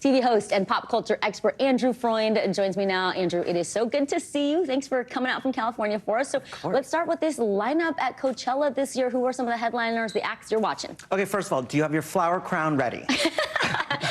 TV host and pop culture expert Andrew Freund joins me now. Andrew, it is so good to see you. Thanks for coming out from California for us. So let's start with this lineup at Coachella this year. Who are some of the headliners, the acts you're watching? Okay, first of all, do you have your flower crown ready?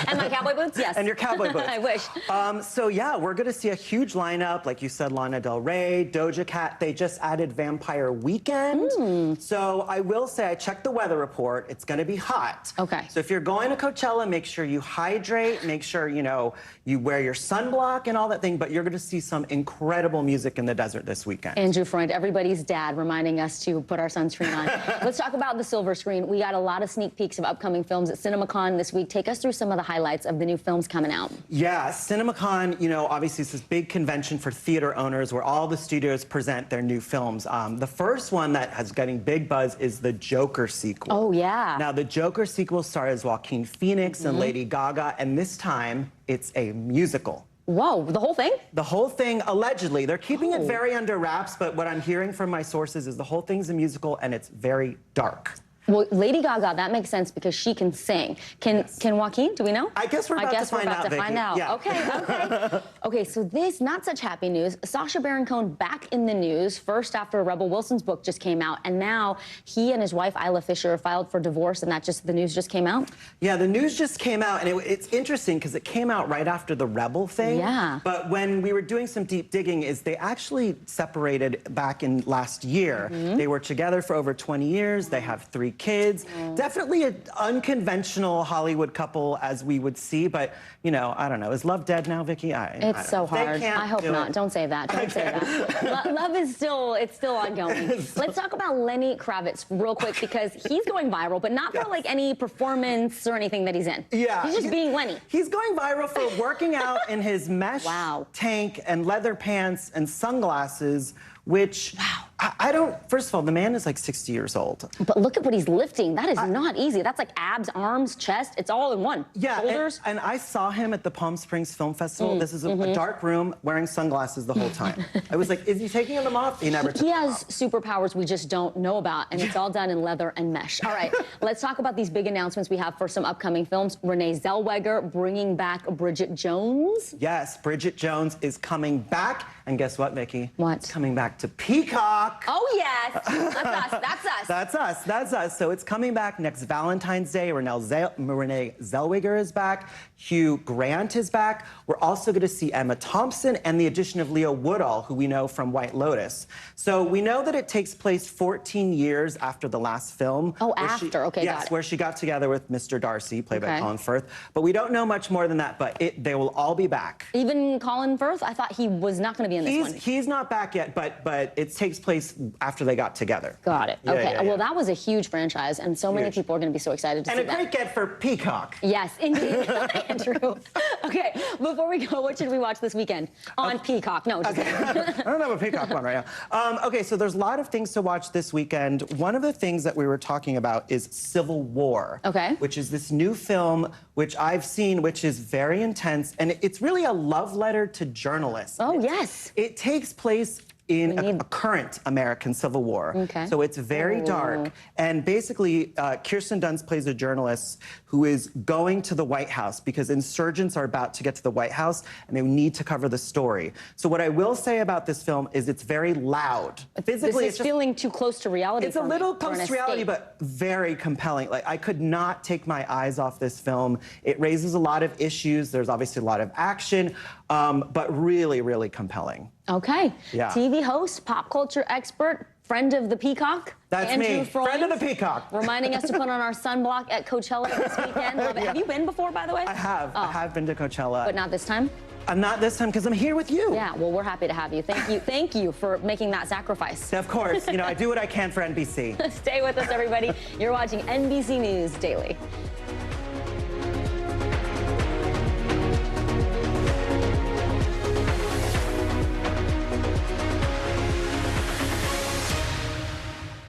And my cowboy boots? Yes. And your cowboy boots. I wish. So yeah, we're going to see a huge lineup. Like you said, Lana Del Rey, Doja Cat. They just added Vampire Weekend. So I will say, I checked the weather report. It's going to be hot. Okay. So if you're going to Coachella, make sure you hydrate. Make sure, you wear your sunblock and all that thing. But you're going to see some incredible music in the desert this weekend. Andrew Freund, everybody's dad, reminding us to put our sunscreen on. Let's talk about the silver screen. We got a lot of sneak peeks of upcoming films at CinemaCon this week. Take us through some of the highlights of the new films coming out. Yeah, CinemaCon, obviously it's this big convention for theater owners where all the studios present their new films. The first one that has getting big buzz is the Joker sequel. Oh, yeah. Now, the Joker sequel stars Joaquin Phoenix and Lady Gaga, and this time it's a musical. Whoa, the whole thing? The whole thing, allegedly. They're keeping it very under wraps, but what I'm hearing from my sources is the whole thing's a musical and it's very dark. Well, Lady Gaga, that makes sense because she can sing. Can Joaquin, do we know? I guess we're about to find out, Vicky. Yeah. Okay. Okay, so this, not such happy news. Sacha Baron Cohen back in the news, first after Rebel Wilson's book just came out, and now he and his wife, Isla Fisher, filed for divorce, and the news just came out? Yeah, the news just came out, and it's interesting because it came out right after the Rebel thing. Yeah. But when we were doing some deep digging, they actually separated back in last year. They were together for over 20 years. They have 3 kids. Definitely an unconventional Hollywood couple as we would see, but I don't know. Is love dead now, Vicky? It's so hard. I hope not. Don't say that. Don't say that. Love is still ongoing. Let's talk about Lenny Kravitz real quick because he's going viral, but not for like any performance or anything that he's in. Yeah. He's just being Lenny. He's going viral for working out in his mesh tank and leather pants and sunglasses, which I don't, first of all, the man is like 60 years old. But look at what he's lifting. That is not easy. That's like abs, arms, chest. It's all in one. Yeah, shoulders. And I saw him at the Palm Springs Film Festival. This is a dark room wearing sunglasses the whole time. I was like, is he taking them off? He never took them off. He has superpowers we just don't know about, and it's all done in leather and mesh. All right, let's talk about these big announcements we have for some upcoming films. Renee Zellweger bringing back Bridget Jones. Yes, Bridget Jones is coming back. And guess what, Vicky? What? It's coming back to Peacock. Oh, yes. That's us. That's us. That's us. That's us. So it's coming back next Valentine's Day. Renee Zellweger is back. Hugh Grant is back. We're also going to see Emma Thompson and the addition of Leo Woodall, who we know from White Lotus. So we know that it takes place 14 years after the last film. Oh, after. Okay, got it. Yes, where she got together with Mr. Darcy, played by Colin Firth. But we don't know much more than that, but they will all be back. Even Colin Firth? I thought he was not going to be in this one. He's not back yet, but it takes place after they got together. Got it. Okay. Well, that was a huge franchise, and so many people are going to be so excited to see that. And a great get for Peacock. Yes, indeed. Andrew. Okay, before we go, what should we watch this weekend on Peacock? No, just I don't have a Peacock one right now. Okay, so there's a lot of things to watch this weekend. One of the things that we were talking about is Civil War. Okay. Which is this new film which I've seen, which is very intense, and it's really a love letter to journalists. Oh, yes. It takes place in a current American Civil War. Okay. So it's very dark. And basically, Kirsten Dunst plays a journalist who is going to the White House because insurgents are about to get to the White House and they need to cover the story. So what I will say about this film is it's very loud. Physically, it's feeling too close to reality. It's a little close to reality, but very compelling. Like, I could not take my eyes off this film. It raises a lot of issues. There's obviously a lot of action, but really, really compelling. Okay. Yeah. TV host, pop culture expert, friend of the Peacock. That's Andrew me, Freund, friend of the Peacock. Reminding us to put on our sunblock at Coachella this weekend. Love it. Have you been before, by the way? I have. I have been to Coachella. But not this time? I'm not this time because I'm here with you. Yeah, well, we're happy to have you. Thank you. Thank you for making that sacrifice. Of course. I do what I can for NBC. Stay with us, everybody. You're watching NBC News Daily.